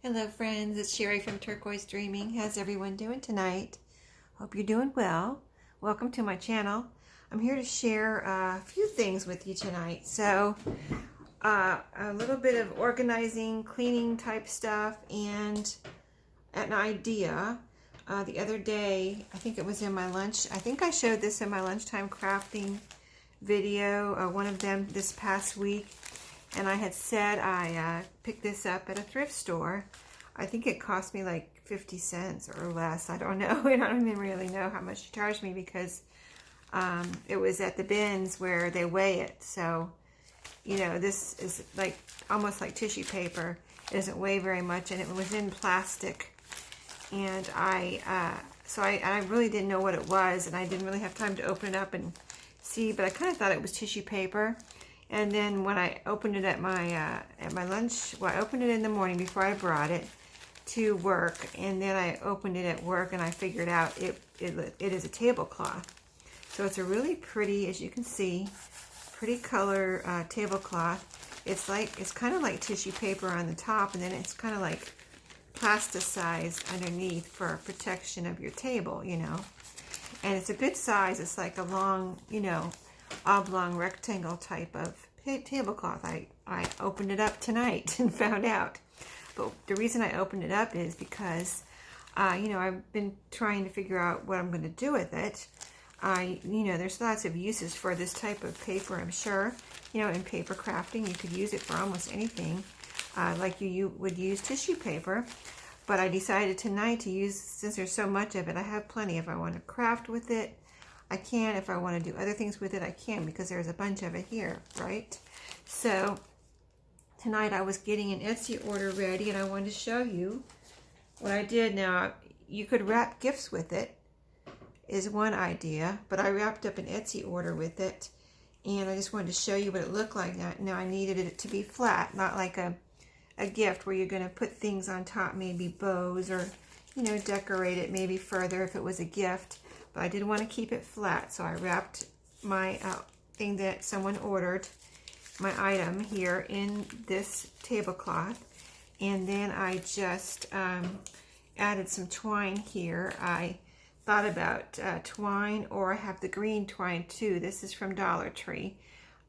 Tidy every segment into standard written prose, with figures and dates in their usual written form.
Hello friends, it's Sherry from Turquoise Dreaming. How's everyone doing tonight? Hope you're doing well. Welcome to my channel. I'm here to share a few things with you tonight. So a little bit of organizing, cleaning type stuff, and an idea. The other day, I think it was in my lunch, I think I showed this in my lunchtime crafting video, one of them this past week. And I had said I picked this up at a thrift store. I think it cost me like 50 cents or less. I don't know. I don't even really know how much she charged me because it was at the bins where they weigh it. So, you know, this is like almost like tissue paper. It doesn't weigh very much, and it was in plastic. And so I really didn't know what it was, and I didn't really have time to open it up and see, but I kind of thought it was tissue paper. And then when I opened it at my lunch, well, I opened it in the morning before I brought it to work, and then I opened it at work, and I figured out it is a tablecloth. So it's a really pretty, as you can see, pretty color tablecloth. It's kind of like tissue paper on the top, and then it's kind of like plasticized underneath for protection of your table, you know. And it's a good size. It's like a long, you know, oblong rectangle type of tablecloth. I opened it up tonight and found out. But the reason I opened it up is because, you know, I've been trying to figure out what I'm going to do with it. You know, there's lots of uses for this type of paper, I'm sure. You know, in paper crafting, you could use it for almost anything, like you would use tissue paper. But I decided tonight to use, since there's so much of it, I have plenty. If I want to craft with it, I can. If I want to do other things with it, I can, because there's a bunch of it here, right? So tonight I was getting an Etsy order ready, and I wanted to show you what I did. Now, you could wrap gifts with it, is one idea, but I wrapped up an Etsy order with it, and I just wanted to show you what it looked like. Now I needed it to be flat, not like a gift where you're going to put things on top, maybe bows, or, you know, decorate it maybe further if it was a gift. But I did want to keep it flat, so I wrapped my thing that someone ordered, my item here, in this tablecloth. And then I just added some twine here. I thought about twine, or I have the green twine too. This is from Dollar Tree.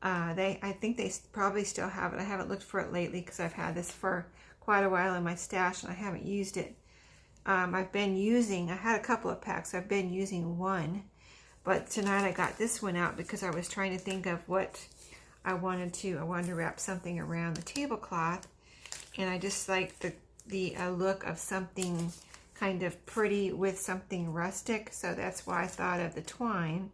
I think they probably still have it. I haven't looked for it lately because I've had this for quite a while in my stash and I haven't used it. I had a couple of packs. I've been using one, but tonight I got this one out because I was trying to think of what I wanted to wrap something around the tablecloth, and I just like the look of something kind of pretty with something rustic. So that's why I thought of the twine,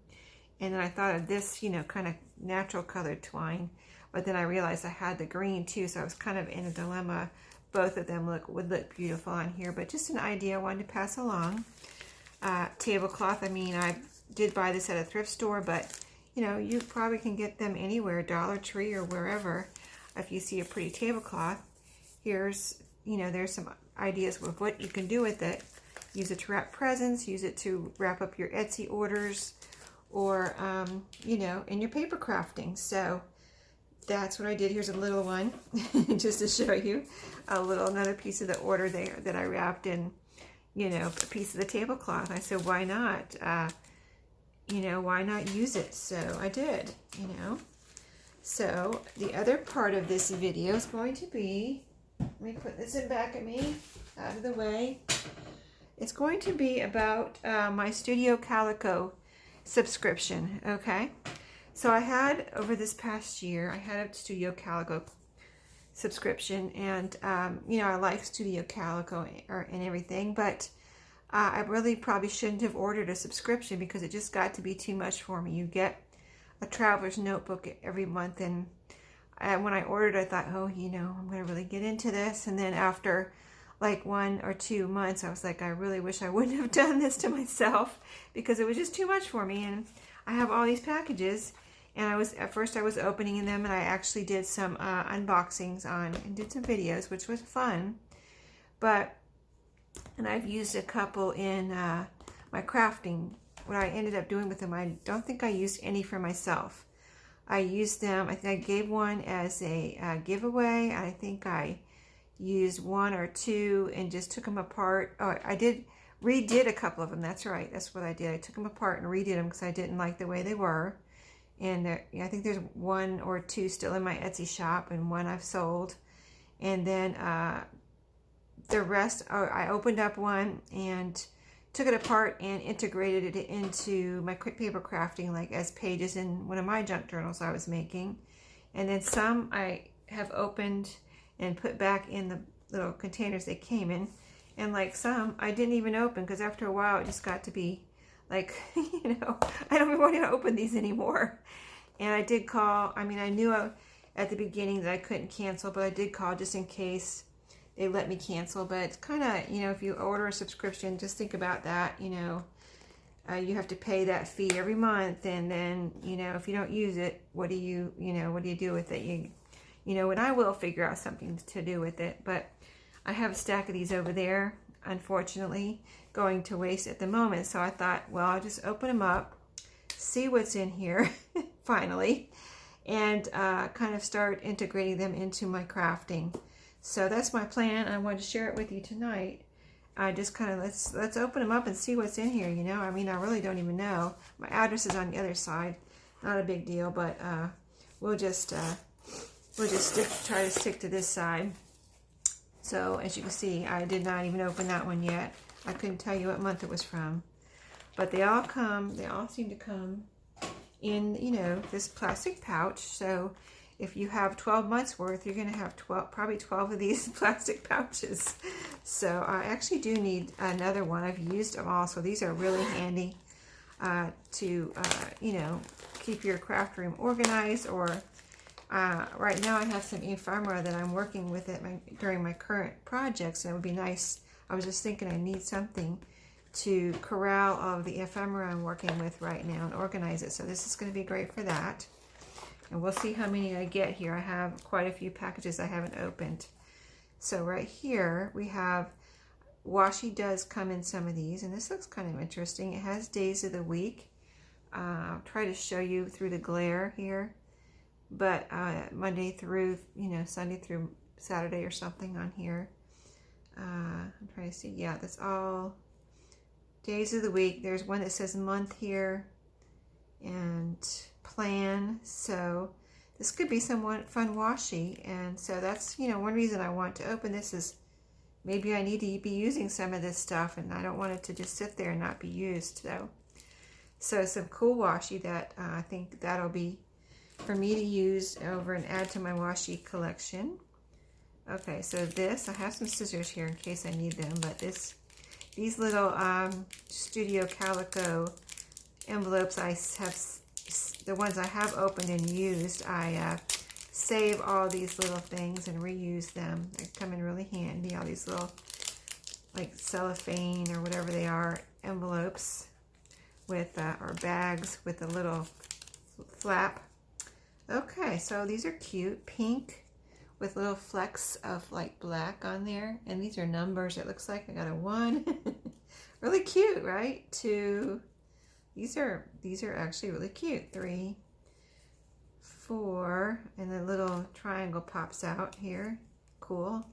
and then I thought of this, you know, kind of natural colored twine. But then I realized I had the green too, so I was kind of in a dilemma. Both of them would look beautiful on here, but just an idea I wanted to pass along. Tablecloth, I mean, I did buy this at a thrift store, but, you know, you probably can get them anywhere, Dollar Tree or wherever, if you see a pretty tablecloth. Here's, you know, there's some ideas of what you can do with it. Use it to wrap presents, use it to wrap up your Etsy orders, or, you know, in your paper crafting. So that's what I did. Here's a little one just to show you another piece of the order there that I wrapped in, you know, a piece of the tablecloth. I said, why not? You know, why not use it? So I did, you know. So the other part of this video is going to be, let me put this in back of me, out of the way. It's going to be about my Studio Calico subscription, okay? So I had, over this past year, I had a Studio Calico subscription, and, you know, I like Studio Calico and everything, but I really probably shouldn't have ordered a subscription because it just got to be too much for me. You get a traveler's notebook every month, and when I ordered, I thought, oh, you know, I'm going to really get into this. And then after like 1 or 2 months, I was like, I really wish I wouldn't have done this to myself because it was just too much for me. And I have all these packages. And at first I was opening them, and I actually did some unboxings and did some videos, which was fun. And I've used a couple in my crafting. What I ended up doing with them, I don't think I used any for myself. I used them, I think I gave one as a giveaway. I think I used one or two and just took them apart. Oh, I redid a couple of them. That's right. That's what I did. I took them apart and redid them because I didn't like the way they were. And I think there's one or two still in my Etsy shop and one I've sold. And then the rest, I opened up one and took it apart and integrated it into my quick paper crafting, like as pages in one of my junk journals I was making. And then some I have opened and put back in the little containers they came in. And like some I didn't even open because after a while it just got to be like, you know, I don't even want to open these anymore. And I did call, I mean, I knew at the beginning that I couldn't cancel, but I did call just in case they let me cancel. But it's kind of, you know, if you order a subscription, just think about that. You know, you have to pay that fee every month, and then, you know, if you don't use it, what do you do with it? You know, and I will figure out something to do with it. But I have a stack of these over there, unfortunately, going to waste at the moment. So I thought, well, I'll just open them up, see what's in here, finally, and kind of start integrating them into my crafting. So that's my plan. I wanted to share it with you tonight. I just kind of, let's open them up and see what's in here, you know. I mean, I really don't even know. My address is on the other side. Not a big deal, but we'll just try to stick to this side. So as you can see, I did not even open that one yet. I couldn't tell you what month it was from. But they all seem to come in, you know, this plastic pouch. So if you have 12 months worth, you're going to have probably 12 of these plastic pouches. So I actually do need another one. I've used them all, so these are really handy to, you know, keep your craft room organized. Or right now I have some ephemera that I'm working with during my current projects, and it would be nice. I was just thinking I need something to corral all of the ephemera I'm working with right now and organize it. So this is going to be great for that. And we'll see how many I get here. I have quite a few packages I haven't opened. So right here we have, washi does come in some of these, and this looks kind of interesting. It has days of the week. I'll try to show you through the glare here, but Monday through, you know, Sunday through Saturday or something on here. I'm trying to see. Yeah, that's all days of the week. There's one that says month here and plan. So this could be some fun washi. And so that's, you know, one reason I want to open this is maybe I need to be using some of this stuff, and I don't want it to just sit there and not be used. So some cool washi that I think that'll be for me to use over and add to my washi collection. Okay, so this, I have some scissors here in case I need them, but these little Studio Calico envelopes, I have, the ones I have opened and used, I save all these little things and reuse them. They come in really handy, all these little, like cellophane or whatever they are, envelopes with, or bags with a little flap. Okay, so these are cute, pink with little flecks of like black on there, and these are numbers. It looks like I got a 1. Really cute, right? 2. These are actually really cute. 3, 4, and the little triangle pops out here. Cool.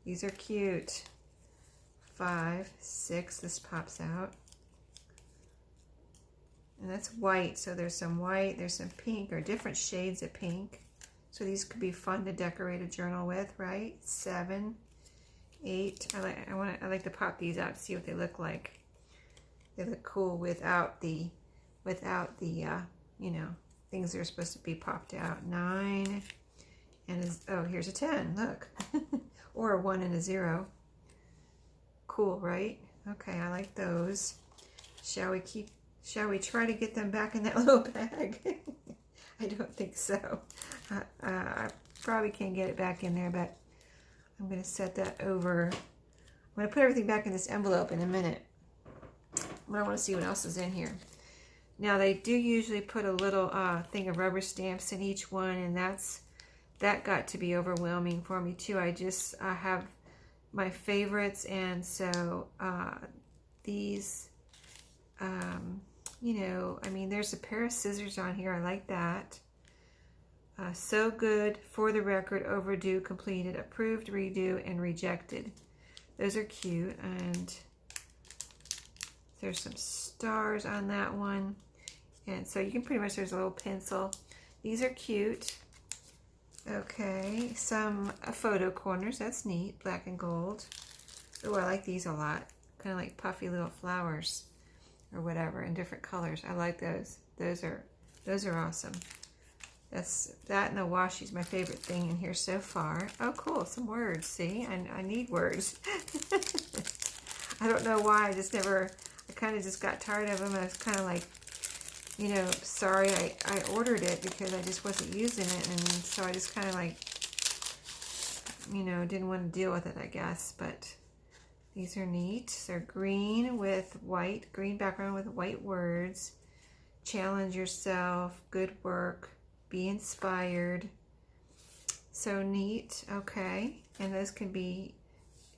These are cute. 5, 6. This pops out. And that's white, so there's some white, there's some pink, or different shades of pink. So these could be fun to decorate a journal with, right? 7, 8. I like to pop these out to see what they look like. They look cool without the you know, things that are supposed to be popped out. 9, and oh, here's a 10. Look, or a 1 and a 0. Cool, right? Okay, I like those. Shall we try to get them back in that little bag? I don't think so. I probably can't get it back in there, but I'm going to set that over. I'm going to put everything back in this envelope in a minute. But I want to see what else is in here. Now, they do usually put a little thing of rubber stamps in each one, and that got to be overwhelming for me too. I have my favorites, and so these, you know, I mean, there's a pair of scissors on here. I like that. So good, for the record, overdue, completed, approved, redo, and rejected. Those are cute. And there's some stars on that one. And so you can pretty much, there's a little pencil. These are cute. Okay, some photo corners. That's neat. Black and gold. Oh, I like these a lot. Kind of like puffy little flowers or whatever in different colors. I like those. Those are awesome. That and the washi is my favorite thing in here so far. Oh, cool. Some words. See, I need words. I don't know why. I kind of just got tired of them. I was kind of like, you know, sorry I ordered it because I just wasn't using it, and so I just kind of like, you know, didn't want to deal with it, I guess. But these are neat. They're green with white, green background with white words. Challenge yourself, good work, be inspired. So neat. Okay, and those can be,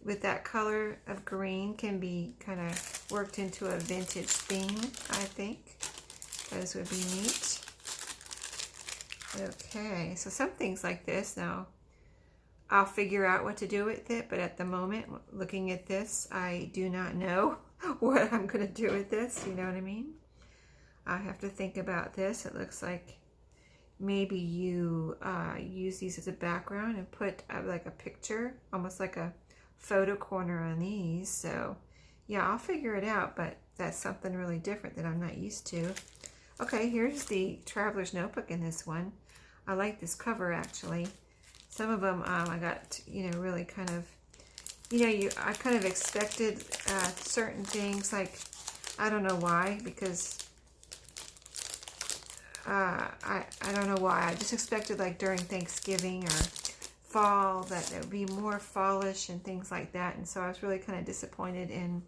with that color of green, can be kind of worked into a vintage theme, I think. Those would be neat. Okay, so some things like this, now I'll figure out what to do with it, but at the moment, looking at this, I do not know what I'm going to do with this, you know what I mean? I have to think about this. It looks like maybe you use these as a background and put like a picture, almost like a photo corner on these. So yeah, I'll figure it out, but that's something really different that I'm not used to. Okay, here's the Traveler's Notebook in this one. I like this cover, actually. Some of them I got, you know, really kind of, you know, I kind of expected certain things, like, I don't know why, because I don't know why. I just expected, like, during Thanksgiving or fall, that it would be more fallish and things like that. And so I was really kind of disappointed in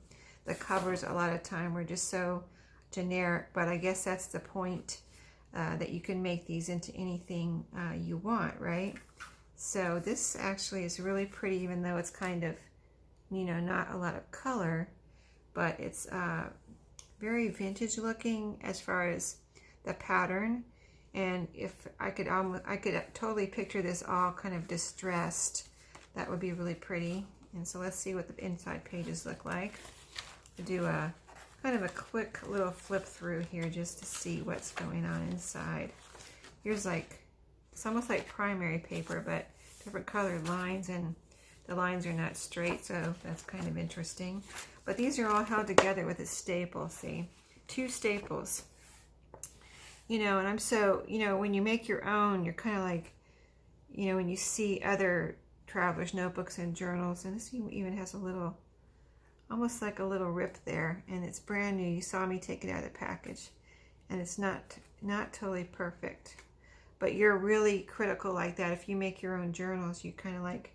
the covers. A lot of time were just so generic, but I guess that's the point, that you can make these into anything you want, right? So this actually is really pretty, even though it's kind of, you know, not a lot of color, but it's very vintage looking as far as the pattern. And if I could totally picture this all kind of distressed. That would be really pretty. And so let's see what the inside pages look like. I'll do a kind of a quick little flip through here just to see what's going on inside. Here's like, it's almost like primary paper, but different colored lines, and the lines are not straight, so that's kind of interesting. But these are all held together with a staple, see? 2 staples. You know, and I'm so, you know, when you make your own, you're kind of like, you know, when you see other traveler's notebooks and journals, and this even has a little, almost like a little rip there, and it's brand new. You saw me take it out of the package, and it's not totally perfect. But you're really critical like that. If you make your own journals, you kind of like,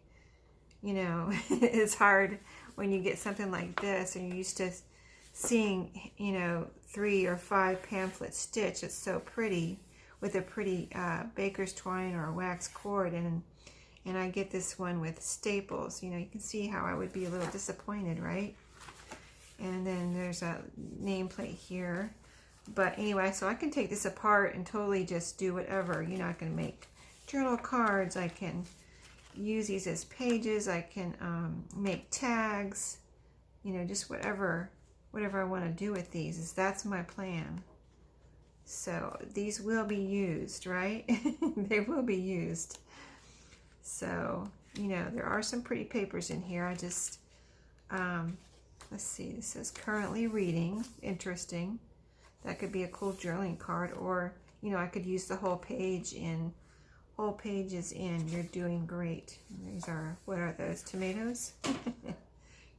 you know, it's hard when you get something like this and you're used to seeing, you know, 3 or 5 pamphlets stitched. It's so pretty with a pretty baker's twine or a wax cord, and I get this one with staples. You know, you can see how I would be a little disappointed, right? And then there's a nameplate here. But anyway, so I can take this apart and totally just do whatever. You know, I can make journal cards. I can use these as pages. I can make tags. You know, just whatever I want to do with these. That's my plan. So these will be used, right? They will be used. So, you know, there are some pretty papers in here. I just, let's see, this says currently reading. Interesting. That could be a cool journaling card, or, you know, I could use the whole page in, whole pages in, you're doing great. These are, what are those, tomatoes?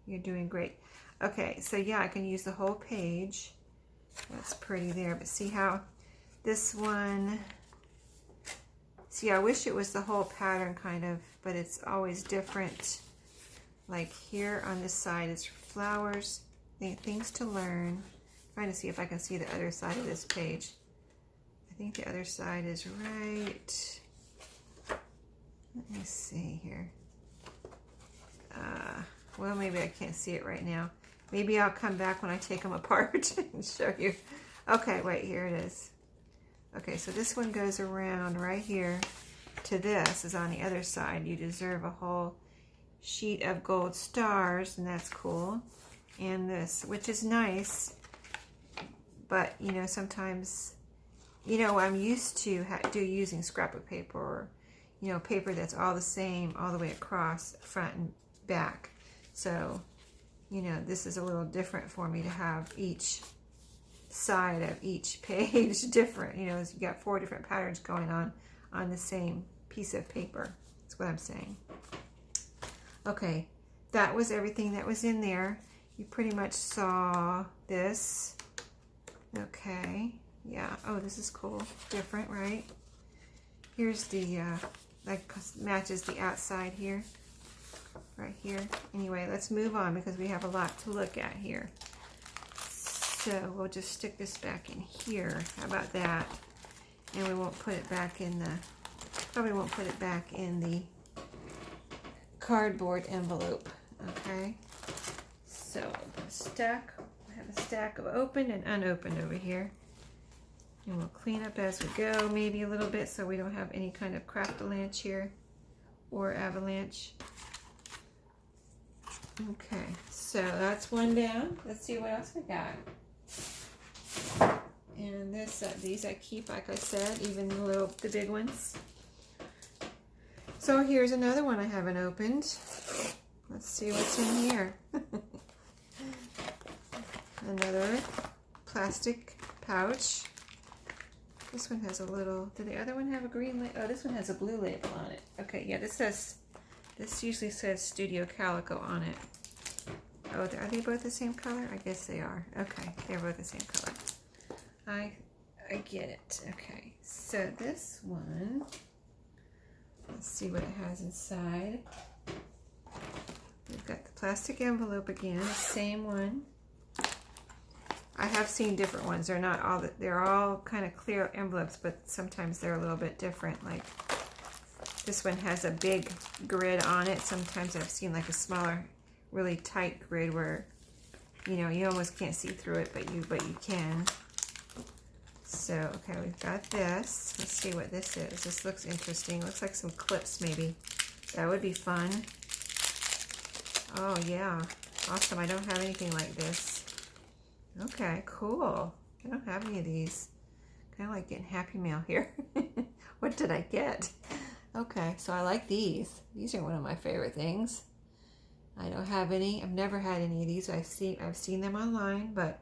You're doing great. Okay, so yeah, I can use the whole page. That's pretty there, but see how this one, see, I wish it was the whole pattern kind of, but it's always different. Like here on this side is flowers, things to learn. Trying to see if I can see the other side of this page. I think the other side is right. Let me see here. Well, maybe I can't see it right now. Maybe I'll come back when I take them apart and show you. Okay, wait, here it is. Okay, so this one goes around right here. to this is on the other side. You deserve a whole sheet of gold stars, and that's cool. And this, which is nice, but you know, sometimes, you know, I'm used to using scrapbook paper, or you know, paper that's all the same all the way across, front and back. So, you know, this is a little different for me to have each side of each page different. You know, you got 4 different patterns going on the same piece of paper. That's what I'm saying. Okay, that was everything that was in there. You pretty much saw this. Okay, yeah. Oh, this is cool. Different, right? Here's the, like, matches the outside here. Right here. Anyway, let's move on because we have a lot to look at here. So we'll just stick this back in here. How about that? And we won't put it back in the, probably won't put it back in the cardboard envelope. Okay. So I have a stack of opened and unopened over here. And we'll clean up as we go, maybe a little bit, so we don't have any kind of craft-a-lanche here or avalanche. Okay, so that's one down. Let's see what else we got. And this, these I keep, like I said, even the big ones. So here's another one I haven't opened. Let's see what's in here. Another plastic pouch. This one has a little, did the other one have a green label? Oh, this one has a blue label on it. Okay, yeah, this usually says Studio Calico on it. Oh, are they both the same color? I guess they are. Okay, they're both the same color. I get it. Okay, so this one, let's see what it has inside. We've got the plastic envelope again, same one. I have seen different ones. They're not all, they're all kind of clear envelopes, but sometimes they're a little bit different. Like this one has a big grid on it. Sometimes I've seen like a smaller, really tight grid where, you know, you almost can't see through it, but you can. So, okay, we've got this. Let's see what this is. This looks interesting. Looks like some clips maybe. That would be fun. Oh, yeah. Awesome. I don't have anything like this. Okay, cool. I don't have any of these. Kind of like getting Happy Mail here. What did I get? Okay, so I like these. These are one of my favorite things. I don't have any. I've never had any of these. I've seen them online, but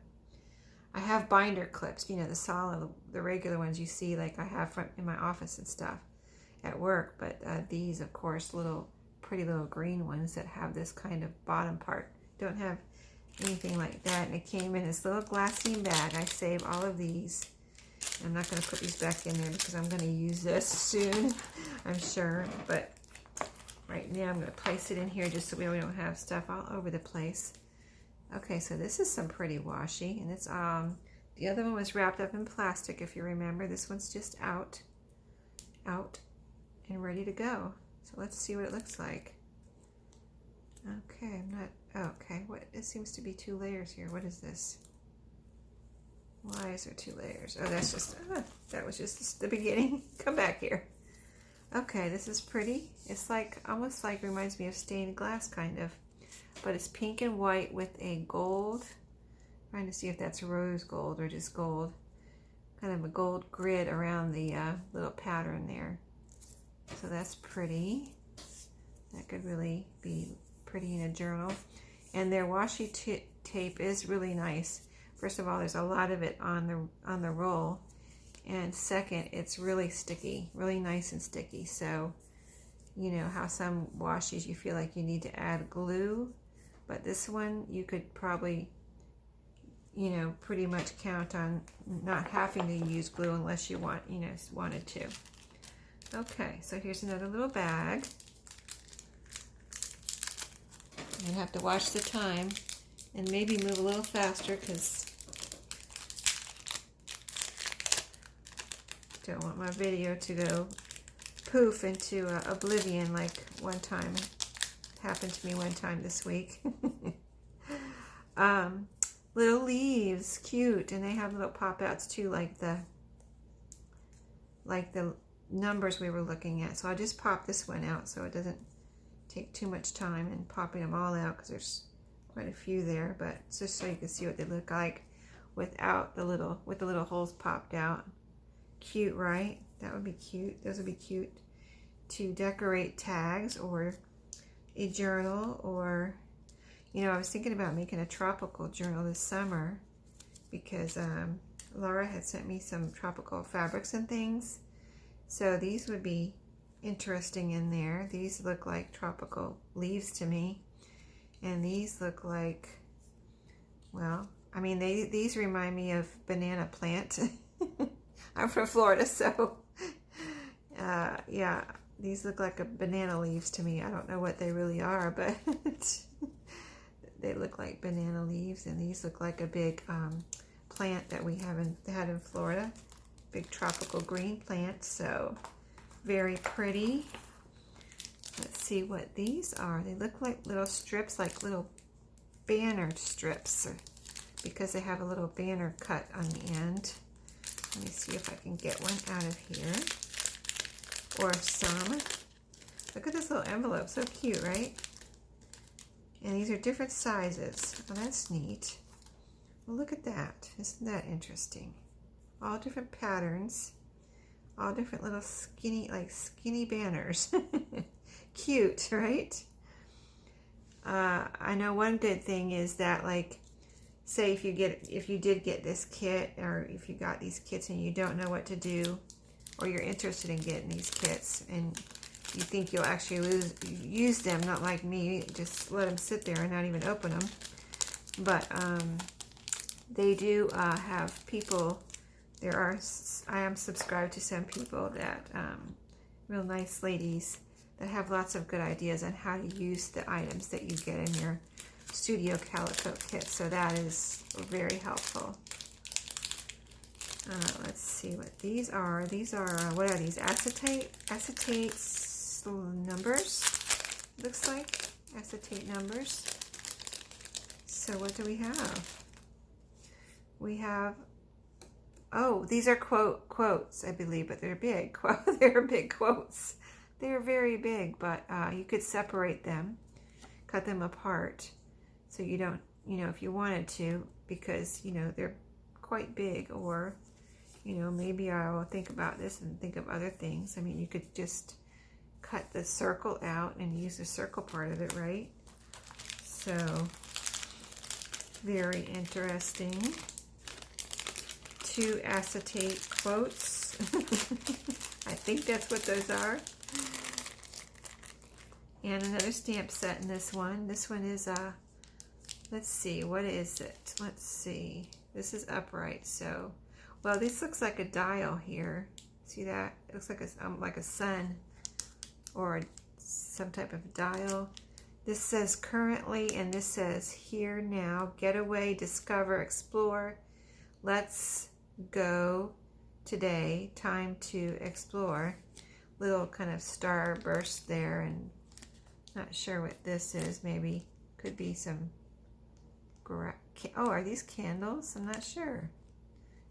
I have binder clips, you know, the solid, the regular ones you see, like I have in my office and stuff at work. But these, of course, pretty little green ones that have this kind of bottom part, don't have anything like that. And it came in this little glassine bag. I save all of these. I'm not going to put these back in there because I'm going to use this soon, I'm sure. But right now I'm going to place it in here just so we don't have stuff all over the place. Okay, so this is some pretty washi, and it's the other one was wrapped up in plastic, if you remember. This one's just out and ready to go. So let's see what it looks like. Okay, okay, it seems to be 2 layers here. What is this? Why is there 2 layers? Oh, that's just, that was just the beginning. Come back here. Okay, this is pretty. It's like, almost like, reminds me of stained glass, kind of. But it's pink and white with a gold, trying to see if that's rose gold or just gold, kind of a gold grid around the little pattern there. So that's pretty. That could really be pretty in a journal. And their washi tape is really nice. First of all, there's a lot of it on the roll, and second, it's really sticky, really nice and sticky. So, you know how some washies you feel like you need to add glue, but this one you could probably, you know, pretty much count on not having to use glue unless you wanted to. Okay, so here's another little bag. You have to watch the time and maybe move a little faster because I don't want my video to go poof into oblivion like one time happened to me one time this week. Little leaves, cute, and they have little pop outs too, like the numbers we were looking at. So I'll just pop this one out so it doesn't take too much time in popping them all out, because there's quite a few there, but just so you can see what they look like without the little, with the little holes popped out. Cute, right? That would be cute. Those would be cute to decorate tags or a journal, or, you know, I was thinking about making a tropical journal this summer because Laura had sent me some tropical fabrics and things. So these would be interesting in there. These look like tropical leaves to me. And these look like, well, I mean, these remind me of banana plant. I'm from Florida, so yeah, these look like a banana leaves to me. I don't know what they really are, but they look like banana leaves. And these look like a big plant that we had in Florida, big tropical green plant. So very pretty. Let's see what these are. They look like little strips, like little banner strips, because they have a little banner cut on the end. Let me see if I can get one out of here. Or some. Look at this little envelope. So cute, right? And these are different sizes. Oh, that's neat. Well, look at that. Isn't that interesting? All different patterns. All different little skinny, like skinny banners. Cute, right? I know one good thing is that, like, say if you did get this kit, or if you got these kits and you don't know what to do, or you're interested in getting these kits and you think you'll actually use them, not like me, just let them sit there and not even open them. But they do have people. I am subscribed to some people that real nice ladies that have lots of good ideas on how to use the items that you get in your Studio Calico kit. So that is very helpful. Let's see what these are. These are, what are these? Acetate numbers, looks like. Acetate numbers. So what do we have? We have, oh, these are quotes, I believe, but they're big. They're big quotes. They're very big, but you could separate them, cut them apart, so you don't, you know, if you wanted to, because, you know, they're quite big. Or, you know, maybe I will think about this and think of other things. I mean, you could just cut the circle out and use the circle part of it, right? So, very interesting. 2 acetate quotes. I think that's what those are. And another stamp set in this one. This one is, let's see, what is it? Let's see. This is upright, so, well, this looks like a dial here. See that? It looks like a sun, or some type of dial. This says currently, and this says here now. Getaway, discover, explore. Let's go today. Time to explore. Little kind of star burst there, and not sure what this is. Maybe could be some. Oh, are these candles? I'm not sure.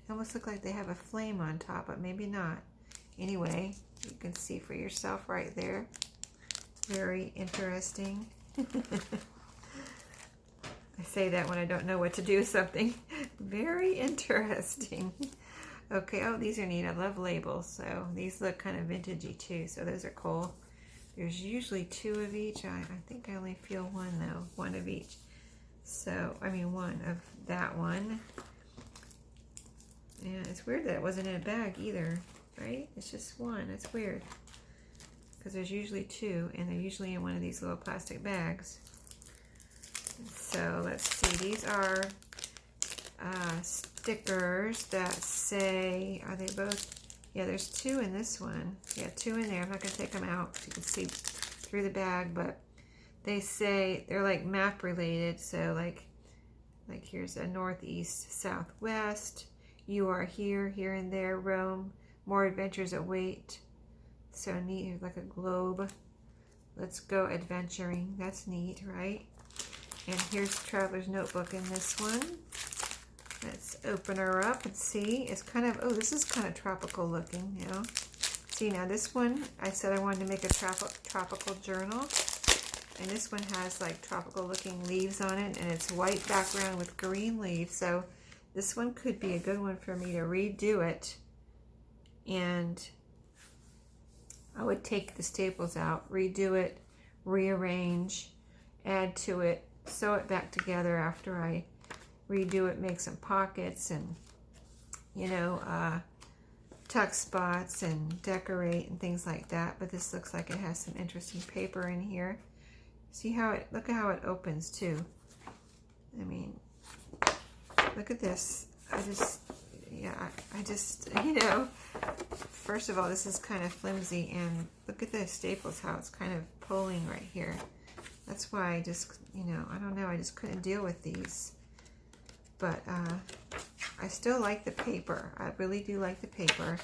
They almost look like they have a flame on top, but maybe not. Anyway, you can see for yourself right there. Very interesting. I say that when I don't know what to do with something. Very interesting. Okay, oh, these are neat. I love labels. So these look kind of vintagey too, so those are cool. There's usually 2 of each. I think I only feel one though, 1 of each. So, I mean 1 of that one. And it's weird that it wasn't in a bag either, right? It's just 1. It's weird. Because there's usually 2, and they're usually in one of these little plastic bags. So, let's see. These are stickers that say, are they both? Yeah, there's 2 in this one. Yeah, 2 in there. I'm not going to take them out so you can see through the bag, but they say they're like map related. So like here's a northeast, southwest. You are here, here and there. Rome, more adventures await. So neat, like a globe. Let's go adventuring. That's neat, right? And here's the traveler's notebook in this one. Let's open her up and see. It's kind of, oh, this is kind of tropical looking, you know. See, now this one, I said I wanted to make a tropical journal. And this one has like tropical looking leaves on it, and it's white background with green leaves. So this one could be a good one for me to redo it. And I would take the staples out, redo it, rearrange, add to it, sew it back together after I redo it, make some pockets and, you know, tuck spots and decorate and things like that. But this looks like it has some interesting paper in here. See how it, look at how it opens too. I mean, look at this. I just, you know, first of all, this is kind of flimsy, and look at the staples, how it's kind of pulling right here. That's why I just, you know, I don't know, I just couldn't deal with these. But I still like the paper. I really do like the paper.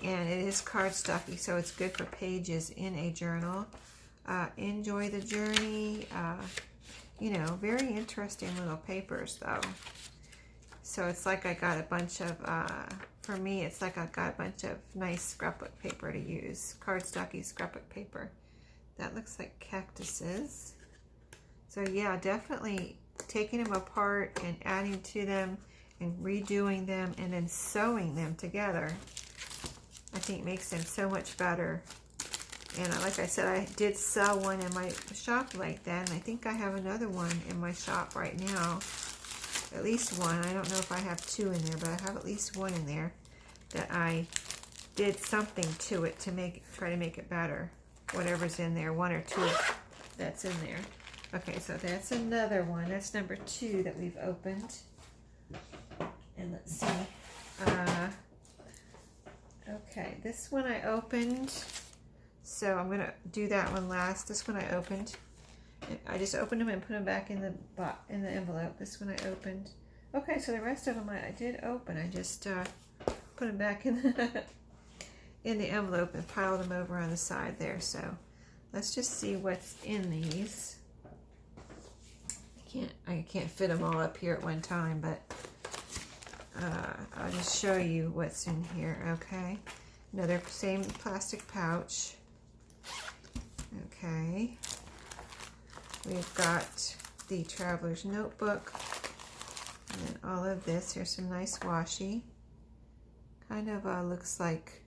And it is cardstocky, so it's good for pages in a journal. Enjoy the journey. You know, very interesting little papers though. So it's like I got a bunch of, for me, it's like I got a bunch of nice scrapbook paper to use. Cardstocky scrapbook paper. That looks like cactuses. So yeah, definitely taking them apart and adding to them and redoing them and then sewing them together, I think makes them so much better. And like I said, I did sell one in my shop like that, and I think I have another one in my shop right now. At least one. I don't know if I have two in there, but I have at least one in there that I did something to it to try to make it better. Whatever's in there, one or two that's in there. Okay, so that's another one. That's number 2 that we've opened. And let's see. Okay, this one I opened. So I'm gonna do that one last. This one I opened. I just opened them and put them back in the envelope. This one I opened. Okay, so the rest of them I did open. I just put them back in the envelope and piled them over on the side there. So let's just see what's in these. I can't fit them all up here at one time, but I'll just show you what's in here. Okay, another same plastic pouch. Okay, we've got the traveler's notebook, and then all of this. Here's some nice washi. Kind of looks like,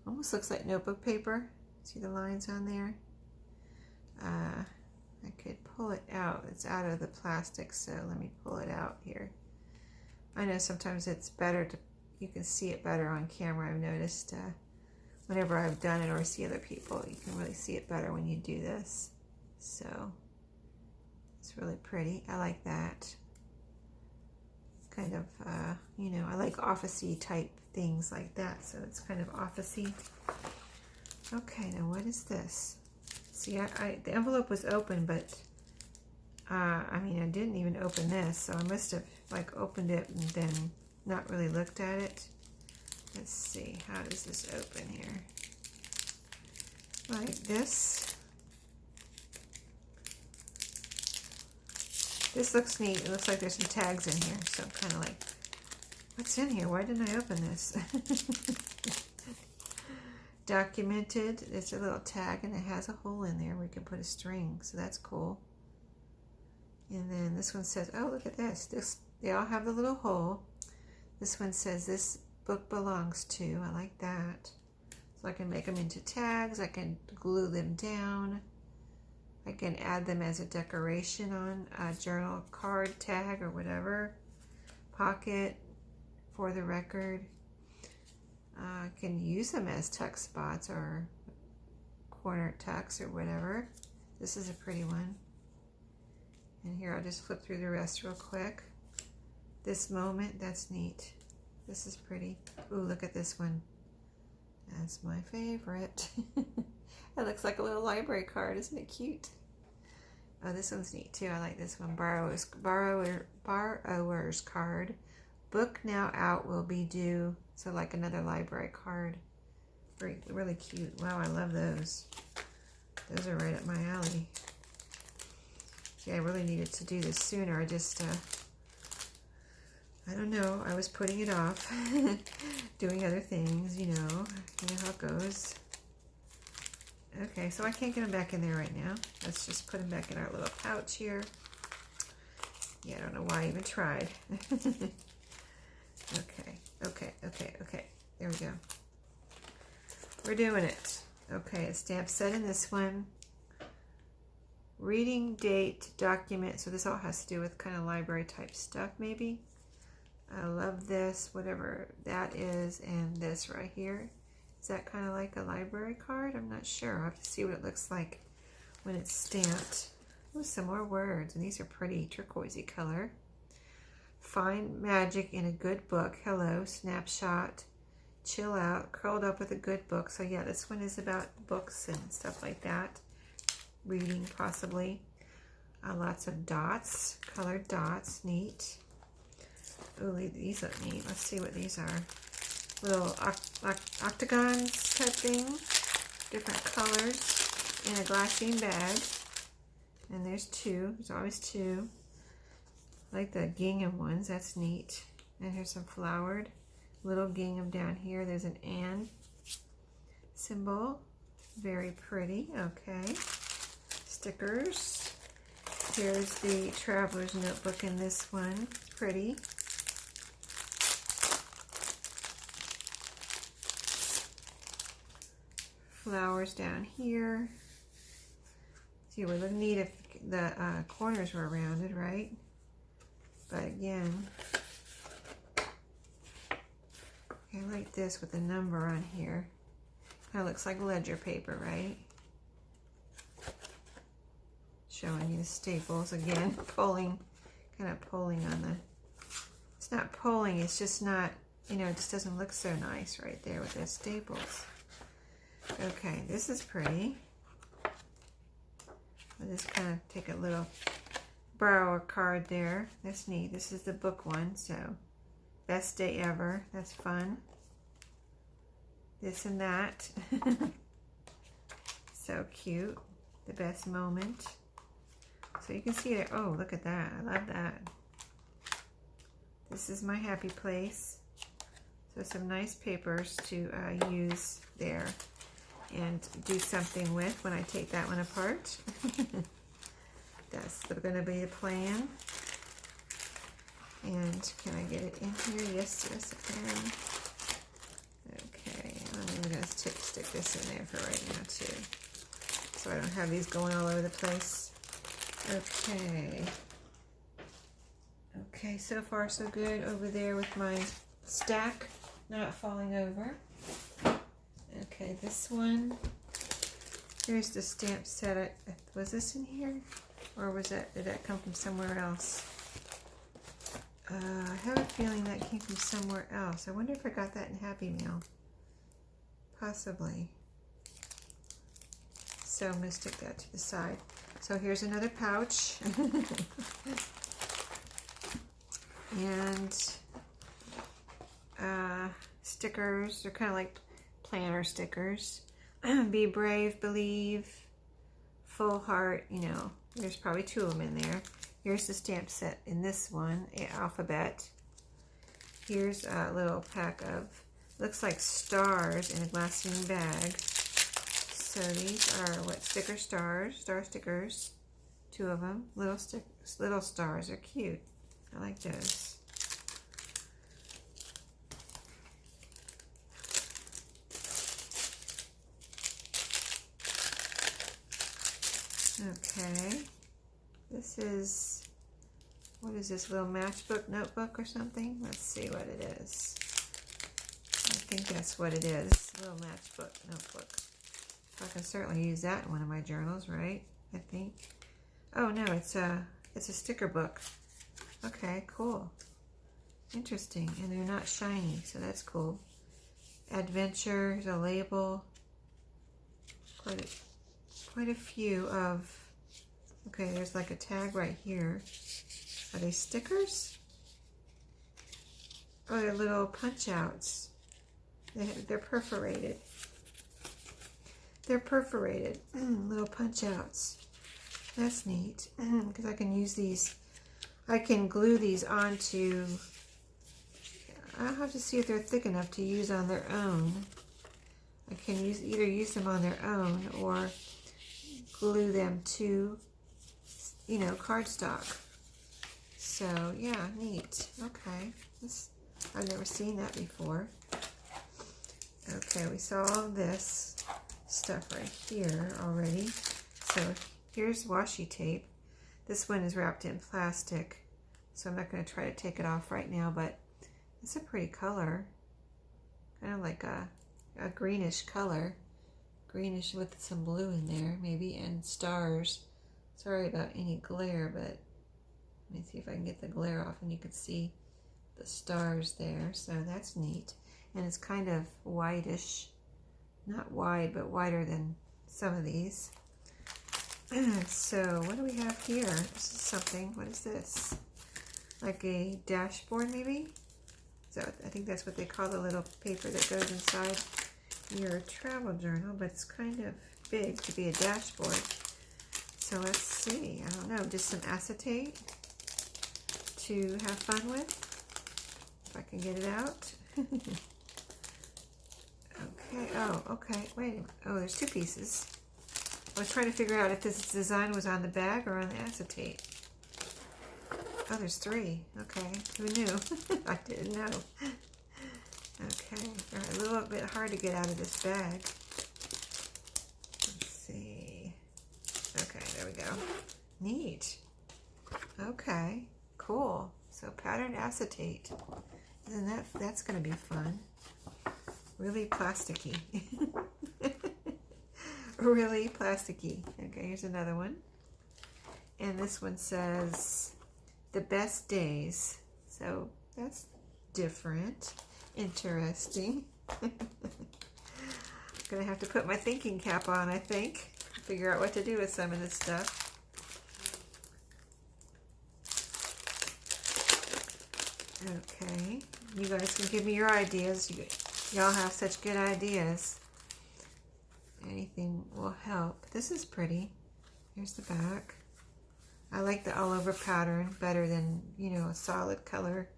almost looks like notebook paper. See the lines on there? I could pull it out. It's out of the plastic, so let me pull it out here. I know sometimes it's better to, you can see it better on camera. I've noticed whenever I've done it or see other people, you can really see it better when you do this. So it's really pretty. I like that. Kind of, you know, I like office-y type things like that, so it's kind of office-y. Okay, now what is this? See, the envelope was open, but I mean, I didn't even open this, so I must have like opened it and then not really looked at it. Let's see, how does this open here? Like this. This looks neat. It looks like there's some tags in here, so I'm kind of like, what's in here? Why didn't I open this? Documented. It's a little tag, and it has a hole in there where you can put a string, so that's cool. And then this one says, oh, look at this. They all have the little hole. This one says, this book belongs to. I like that. So I can make them into tags. I can glue them down. I can add them as a decoration on a journal card tag or whatever. Pocket for the record. I can use them as tuck spots or corner tucks or whatever. This is a pretty one. And here, I'll just flip through the rest real quick. This moment, that's neat. This is pretty. Ooh, look at this one. That's my favorite. It looks like a little library card. Isn't it cute? Oh, this one's neat too. I like this one. Borrower's card. Book now out, will be due. So like another library card. Really cute. Wow, I love those. Those are right up my alley. See, I really needed to do this sooner. I just I don't know. I was putting it off, doing other things, you know how it goes. Okay, so I can't get them back in there right now. Let's just put them back in our little pouch here. Yeah, I don't know why I even tried. Okay. There we go. We're doing it. Okay, a stamp set in this one. Reading, date, document. So this all has to do with kind of library type stuff, maybe. I love this, whatever that is, and this right here. Is that kind of like a library card? I'm not sure. I'll have to see what it looks like when it's stamped. Oh, some more words, and these are pretty turquoisey color. Find magic in a good book. Hello, snapshot. Chill out. Curled up with a good book. So yeah, this one is about books and stuff like that. Reading, possibly. Lots of dots, colored dots. Neat. Oh, these look neat. Let's see what these are. Little octagons type thing. Different colors in a glassine bag. And there's two. There's always two. I like the gingham ones. That's neat. And here's some flowered. Little gingham down here. There's an "and" symbol. Very pretty. Okay. Stickers. Here's the traveler's notebook in this one. Pretty. Flowers down here. See, it would look neat if the corners were rounded, right? But again, I like this with the number on here. Kind of looks like ledger paper, right? Showing you the staples again, pulling, kind of pulling on the. It's not pulling. It's just not. It just doesn't look so nice right there with the staples. Okay, this is pretty. I'll just kind of take a little borrow a card there. That's neat. This is the book one, so best day ever. That's fun. This and that. So cute. The best moment. So you can see it. Oh, look at that. I love that. This is my happy place. So some nice papers to use there and do something with when I take that one apart. That's going to be the plan. And can I get it in here? Yes, I can. Okay, I'm going to stick this in there for right now too, so I don't have these going all over the place. Okay, so far so good over there with my stack not falling over. Okay, this one. Here's the stamp set. Was this in here? Or did that come from somewhere else? I have a feeling that came from somewhere else. I wonder if I got that in Happy Mail. Possibly. So I'm going to stick that to the side. So here's another pouch. And stickers. They're kind of like planner stickers. Be brave, believe, full heart. There's probably two of them in there. Here's the stamp set in this one, alphabet. Here's a little pack of, looks like stars in a glassine bag. So these are what, star stickers. Two of them, little stars are cute. I like those. Okay, this is, what is this, little matchbook notebook or something? Let's see what it is. I think that's what it is, little matchbook notebook. I can certainly use that in one of my journals, right? I think. Oh no, it's a sticker book. Okay, cool. Interesting, and they're not shiny, so that's cool. Adventure, here's a label. Quite a few of, okay, there's like a tag right here. Are they stickers? Oh, they're little punch outs. They're perforated. They're perforated, little punch outs. That's neat, because I can use these, I can glue these onto I'll have to see if they're thick enough to use on their own. I can either use them on their own or glue them to, you know, cardstock. So yeah, neat. Okay, I've never seen that before. Okay, we saw all this stuff right here already. So here's washi tape. This one is wrapped in plastic, so I'm not going to try to take it off right now, but it's a pretty color. Kind of like a greenish color. Greenish with some blue in there, maybe, and stars. Sorry about any glare, but let me see if I can get the glare off and you can see the stars there. So that's neat. And it's kind of whitish. Not wide, but wider than some of these. So what do we have here? This is something. What is this? Like a dashboard, maybe? So I think that's what they call the little paper that goes inside your travel journal, but it's kind of big to be a dashboard. So let's see. I don't know. Just some acetate to have fun with. If I can get it out. Okay. Oh, okay. Wait a minute. Oh, there's two pieces. I was trying to figure out if this design was on the bag or on the acetate. Oh, there's three. Okay. Who knew? I didn't know. Okay. All right, a little bit hard to get out of this bag. Let's see. Okay, there we go. Neat. Okay. Cool. So patterned acetate. And that's going to be fun. Really plasticky. Really plasticky. Okay, here's another one. And this one says, the best days. So that's different. Interesting. I'm going to have to put my thinking cap on, I think. Figure out what to do with some of this stuff. Okay. You guys can give me your ideas. Y'all have such good ideas. Anything will help. This is pretty. Here's the back. I like the all over pattern better than, you know, a solid color.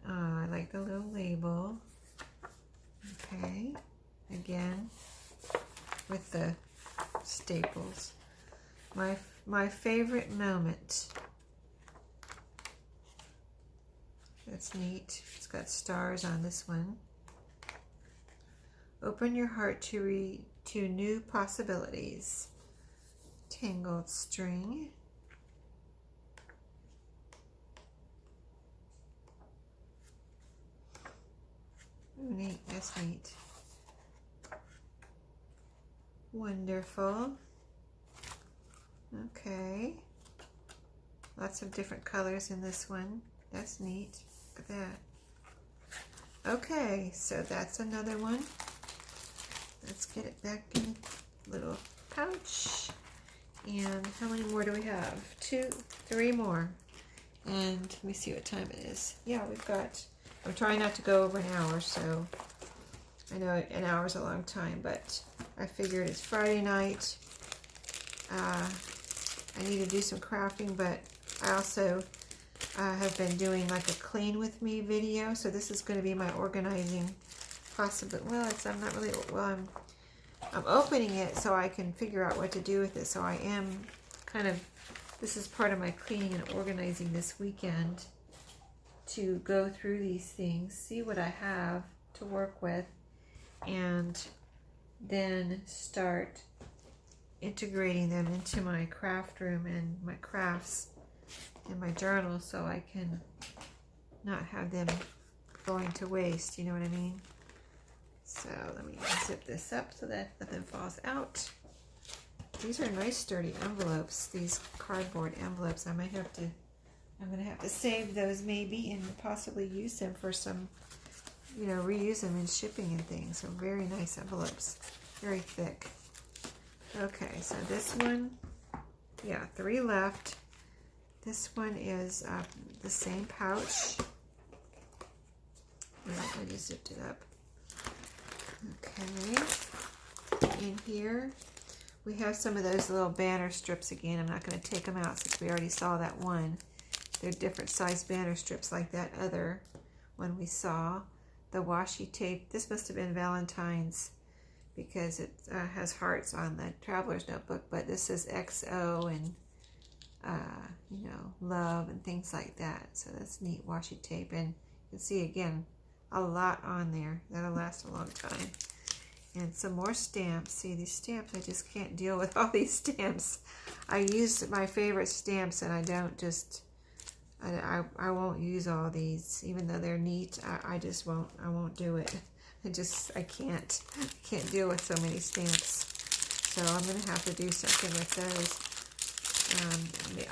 I like the little label. Okay. Again, with the staples. My favorite moment. That's neat. It's got stars on this one. Open your heart to new possibilities. Tangled string. Ooh, neat. That's neat. Wonderful. Okay. Lots of different colors in this one. That's neat. Look at that. Okay, so that's another one. Let's get it back in the little pouch. And how many more do we have? 2, 3 more. And let me see what time it is. Yeah, we've got, I'm trying not to go over an hour, so I know an hour is a long time, but I figured it's Friday night. I need to do some crafting, but I also have been doing like a clean with me video, so this is going to be my organizing possible. Well, I'm not really, well, I'm opening it so I can figure out what to do with it. So I am kind of, this is part of my cleaning and organizing this weekend, to go through these things, see what I have to work with, and then start integrating them into my craft room and my crafts in my journal, so I can not have them going to waste, you know what I mean? So let me zip this up so that nothing falls out. These are nice sturdy envelopes, these cardboard envelopes. I'm gonna have to save those maybe and possibly use them for some, you know, reuse them in shipping and things. So very nice envelopes, very thick. Okay, so this one, yeah, 3 left. This one is the same pouch. I just zipped it up. Okay, in here we have some of those little banner strips again. I'm not going to take them out since we already saw that one. They're different size banner strips like that other when we saw the washi tape. This must have been Valentine's because it has hearts on the traveler's notebook, but this is XO and you know, love and things like that. So that's neat washi tape, and you can see again a lot on there. That'll last a long time. And some more stamps. See, these stamps, I just can't deal with all these stamps. I use my favorite stamps, and I don't just, I won't use all these, even though they're neat. I just won't, I won't do it. I can't deal with so many stamps. So I'm going to have to do something with those.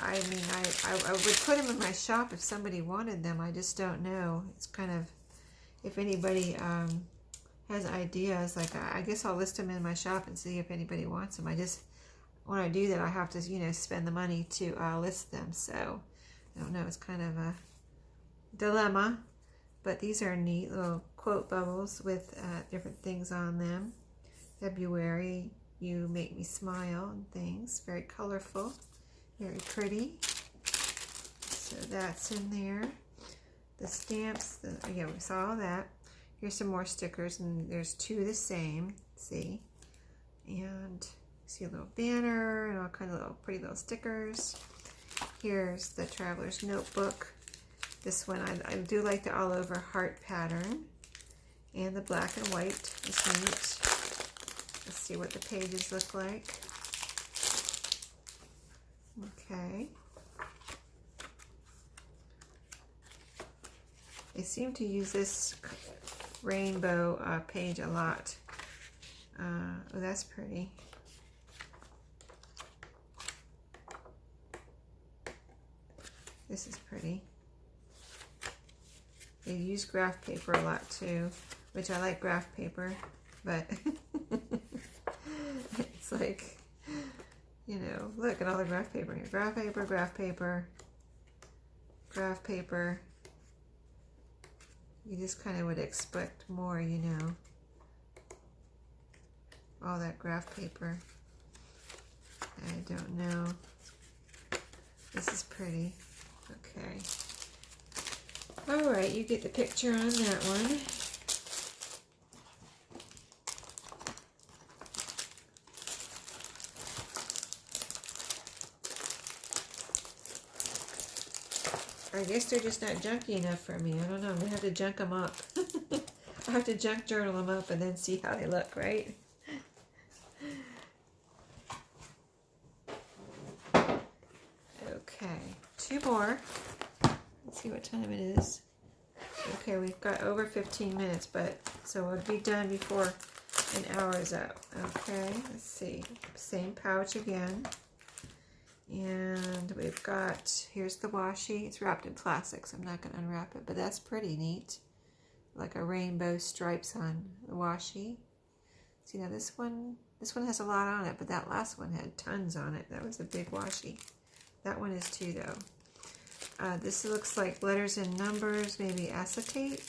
I mean, I would put them in my shop if somebody wanted them. I just don't know. It's kind of, if anybody has ideas, like I guess I'll list them in my shop and see if anybody wants them. I just, when I do that, I have to, you know, spend the money to list them. So I don't know, it's kind of a dilemma, but these are neat little quote bubbles with different things on them. February, you make me smile, and things. Very colorful, very pretty. So that's in there. The stamps, yeah, we saw all that. Here's some more stickers, and there's two the same, see? And see a little banner and all kinds of little pretty little stickers. Here's the Traveler's Notebook. This one, I do like the all over heart pattern. And the black and white is neat. Let's see what the pages look like. Okay. I seem to use this rainbow page a lot. Oh, that's pretty. This is pretty. They use graph paper a lot too, which I like graph paper, but it's like, you know, look at all the graph paper here. Graph paper, graph paper, graph paper. You just kind of would expect more, you know. All that graph paper. I don't know. This is pretty. Okay. All right, you get the picture on that one. I guess they're just not junky enough for me. I don't know. I'm going to have to junk them up. I have to junk journal them up and then see how they look, right? Okay, two more. Let's see what time it is. Okay, we've got over 15 minutes, but so we'll be done before an hour is up. Okay, let's see. Same pouch again. And we've got, here's the washi. It's wrapped in plastic, so I'm not going to unwrap it, but that's pretty neat. Like a rainbow stripes on the washi. See, now this one has a lot on it, but that last one had tons on it. That was a big washi. That one is too, though. This looks like letters and numbers, maybe acetate.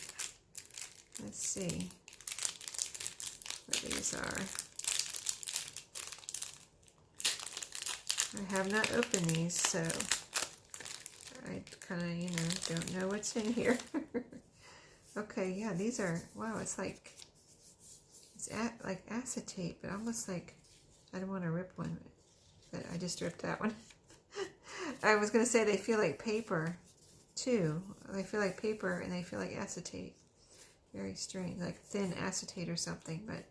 Let's see what these are. I have not opened these, so I kind of, you know, don't know what's in here. Okay, yeah, these are, wow, it's like, it's like acetate, but almost like, I don't want to rip one, but I just ripped that one. I was going to say they feel like paper, too. They feel like paper and they feel like acetate. Very strange, like thin acetate or something, but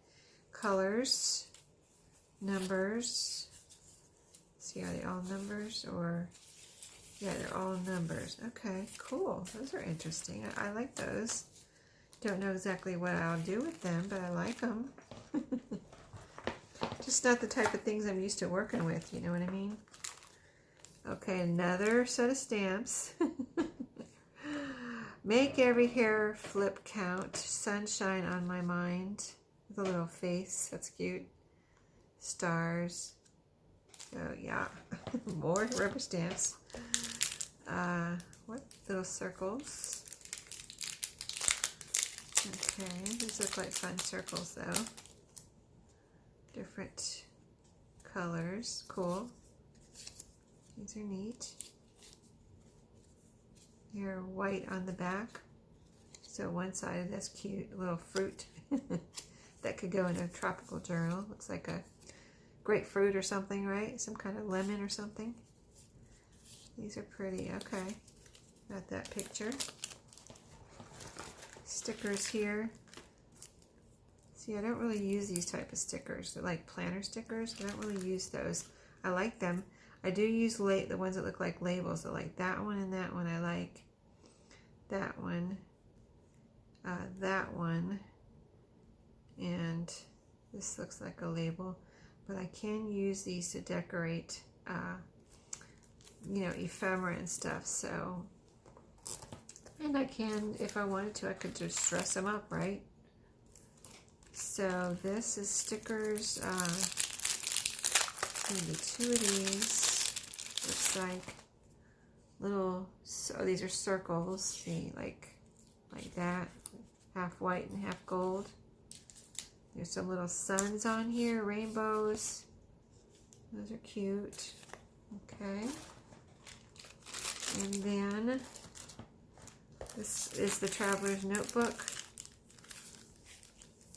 colors, numbers. See, are they all numbers or, yeah, they're all numbers. Okay, cool. Those are interesting. I like those. Don't know exactly what I'll do with them, but I like them. Just not the type of things I'm used to working with, you know what I mean? Okay, another set of stamps. Make every hair flip count. Sunshine on my mind. With a little face. That's cute. Stars. Oh, yeah. More rubber stamps. What? Little circles. Okay, these look like fun circles, though. Different colors. Cool. These are neat. They're white on the back. So one side, that's cute, a little fruit that could go in a tropical journal. Looks like a grapefruit or something, right? Some kind of lemon or something. These are pretty. Okay, got that picture. Stickers here. See, I don't really use these type of stickers. They're like planner stickers. I don't really use those. I like them. I do use the ones that look like labels. I like that one and that one. I like that one, and this looks like a label. But I can use these to decorate, you know, ephemera and stuff. So, and I can, if I wanted to, I could just dress them up, right? So this is stickers. Maybe two of these. Looks like little. Oh, these are circles. See, like that, half white and half gold. There's some little suns on here, rainbows. Those are cute. Okay. And then this is the Traveler's Notebook.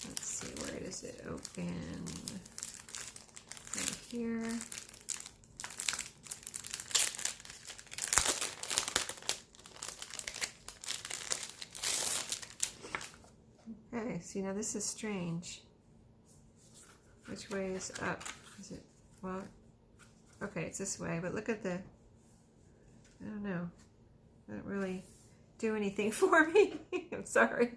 Let's see, where does it open? Right here. Okay, see, now this is strange. Which way is up? Is it, well, okay, it's this way, but look at the, I don't know. It doesn't really do anything for me. I'm sorry.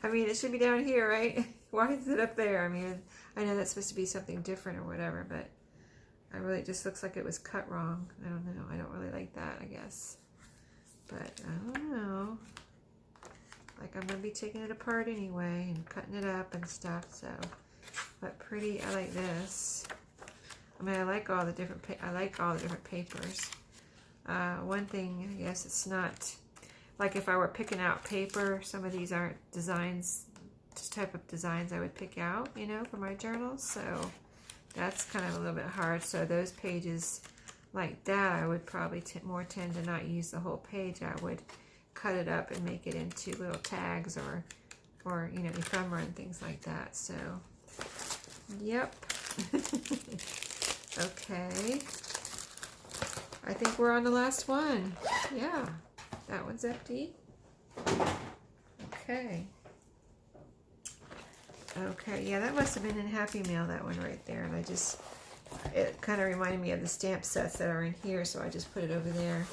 I mean, it should be down here, right? Why is it up there? I mean, I know that's supposed to be something different or whatever, but it just looks like it was cut wrong. I don't know. I don't really like that, I guess. But I don't know. Like, I'm going to be taking it apart anyway and cutting it up and stuff, so. But pretty, I like this. I mean, I like all the different papers. One thing, I guess it's not, like if I were picking out paper, some of these aren't designs, just type of designs I would pick out, you know, for my journals. So that's kind of a little bit hard. So those pages like that, I would probably more tend to not use the whole page. I would cut it up and make it into little tags or you know, ephemera and things like that. So, yep. Okay. I think we're on the last one. Yeah, that one's empty. Okay. Okay, yeah, that must have been in Happy Mail, that one right there. And it kind of reminded me of the stamp sets that are in here, so I just put it over there.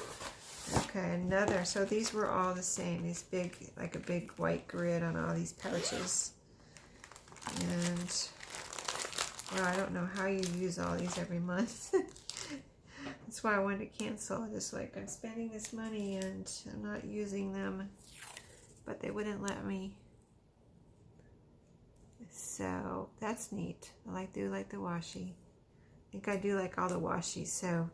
Okay, another. So these were all the same. These big, like a big white grid on all these pouches. And, well, I don't know how you use all these every month. That's why I wanted to cancel. Just like, I'm spending this money and I'm not using them. But they wouldn't let me. So, that's neat. I do like the washi. I think I do like all the washi, so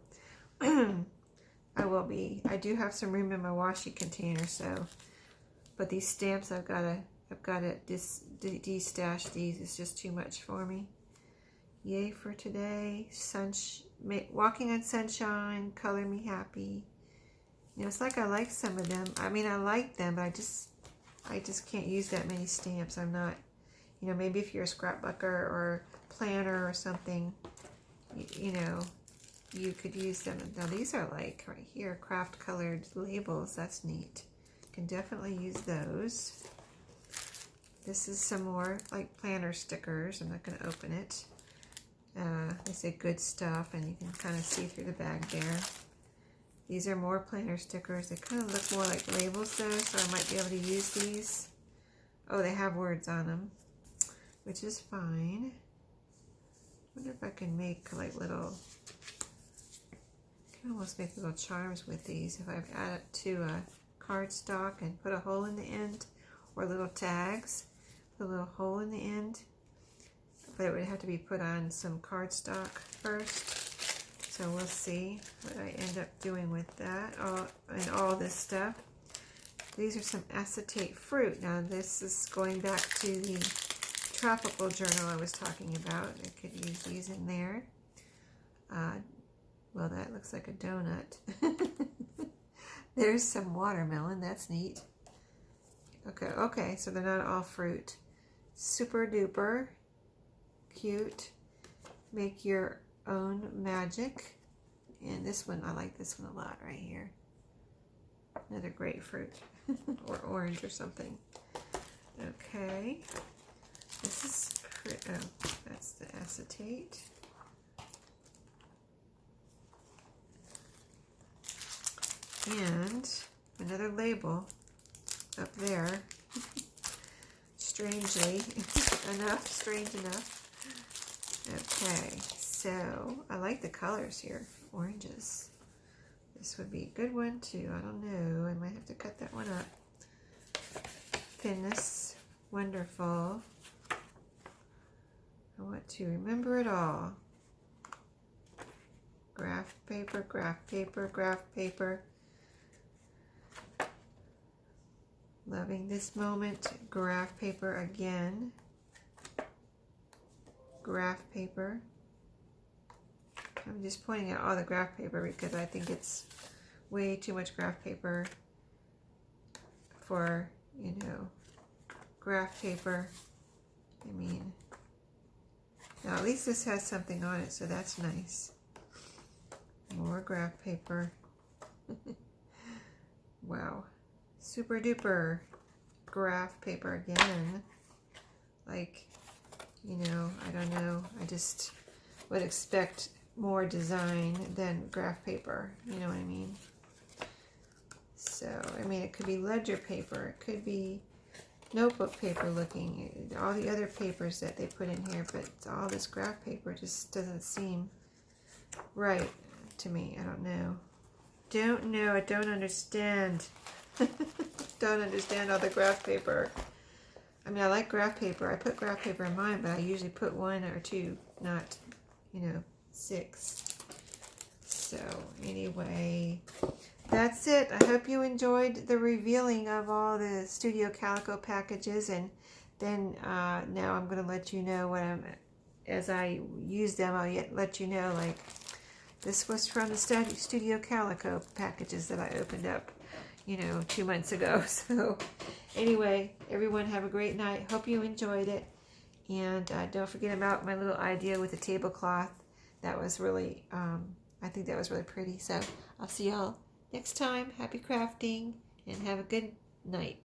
I do have some room in my washi container, so, but these stamps I've got to de-stash these. It's just too much for me. Yay for today. Walking on Sunshine, Color Me Happy. You know, it's like I like some of them. I mean, I like them, but I just can't use that many stamps. I'm not, you know, maybe if you're a scrapbooker or planner or something, you know, you could use them. Now these are like right here, craft colored labels. That's neat. Can definitely use those. This is some more like planner stickers. I'm not going to open it. They say good stuff, and you can kind of see through the bag there. These are more planner stickers. They kind of look more like labels though, so I might be able to use these. Oh, they have words on them, which is fine. I wonder if I can make like little, I can almost make little charms with these if I add it to a cardstock and put a hole in the end, or little tags, put a little hole in the end. But it would have to be put on some cardstock first. So we'll see what I end up doing with that and all this stuff. These are some acetate fruit. Now this is going back to the tropical journal I was talking about. I could use these in there. Well, that looks like a donut. There's some watermelon. That's neat. Okay, so they're not all fruit. Super duper cute. Make your own magic. And this one, I like this one a lot right here. Another grapefruit or orange or something. Okay. This is, oh, that's the acetate. And another label up there. Strangely enough, strange enough. Okay, so I like the colors here. Oranges. This would be a good one too. I don't know. I might have to cut that one up. Thinness. Wonderful. I want to remember it all. Graph paper, graph paper, graph paper. Loving this moment. Graph paper again. Graph paper. I'm just pointing out all the graph paper because I think it's way too much graph paper for, you know, graph paper. I mean, now at least this has something on it, so that's nice. More graph paper. Wow. Super duper graph paper again. Like, you know, I don't know. I just would expect more design than graph paper. You know what I mean? So, I mean, it could be ledger paper. It could be notebook paper looking. All the other papers that they put in here, but all this graph paper just doesn't seem right to me. I don't know. Don't know. I don't understand. Don't understand all the graph paper. I mean, I like graph paper. I put graph paper in mine, but I usually put 1 or 2, not, you know, 6. So anyway, that's it. I hope you enjoyed the revealing of all the Studio Calico packages, and then now I'm going to let you know what as I use them, I'll let you know, like, this was from the Studio Calico packages that I opened up, you know, 2 months ago. So anyway, everyone have a great night. Hope you enjoyed it. And don't forget about my little idea with the tablecloth. That was really, I think that was really pretty. So I'll see y'all next time. Happy crafting and have a good night.